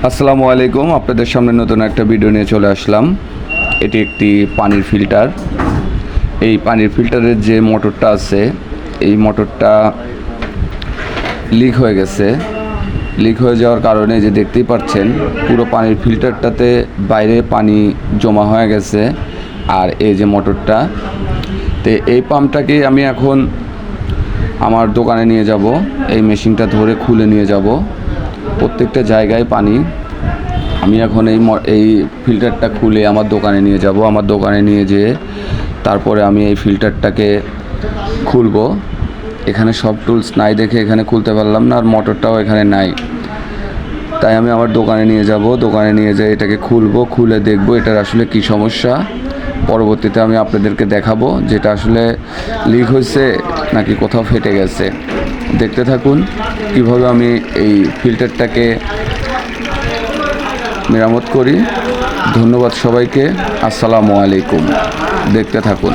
আসসালামু আলাইকুম, আপনাদের সামনে নতুন একটা ভিডিও নিয়ে চলে আসলাম। এটি একটি পানির ফিল্টার। এই পানির ফিল্টারের যে মোটরটা আছে, এই মোটরটা লিক হয়ে গেছে। লিক হয়ে যাওয়ার কারণে যে দেখতেই পাচ্ছেন পুরো পানির ফিল্টারটাতে বাইরে পানি জমা হয়ে গেছে। আর এই যে মোটরটা, তো এই পাম্পটাকে আমি এখন আমার দোকানে নিয়ে যাব। এই মেশিনটা ধরে খুলে নিয়ে যাব। প্রত্যেকটা জায়গায় পানি। আমি এখন এই ফিল্টারটা খুলে আমার দোকানে নিয়ে যাব। আমার দোকানে নিয়ে যেয়ে তারপরে আমি এই ফিল্টারটাকে খুলব। এখানে সব টুলস নাই দেখে এখানে খুলতে পারলাম না, আর মোটরটাও এখানে নাই। তাই আমি আমার দোকানে নিয়ে যাব। দোকানে নিয়ে যেয়ে এটাকে খুলব, খুলে দেখব এটার আসলে কি সমস্যা। পরবর্তীতে আমি আপনাদেরকে দেখাবো যেটা আসলে লিক হয়েছে নাকি কোথাও ফেটে গেছে। দেখতে থাকুন কিভাবে আমি এই ফিল্টারটাকে মেরামত করি। ধন্যবাদ সবাইকে। আসসালামু আলাইকুম। দেখতে থাকুন।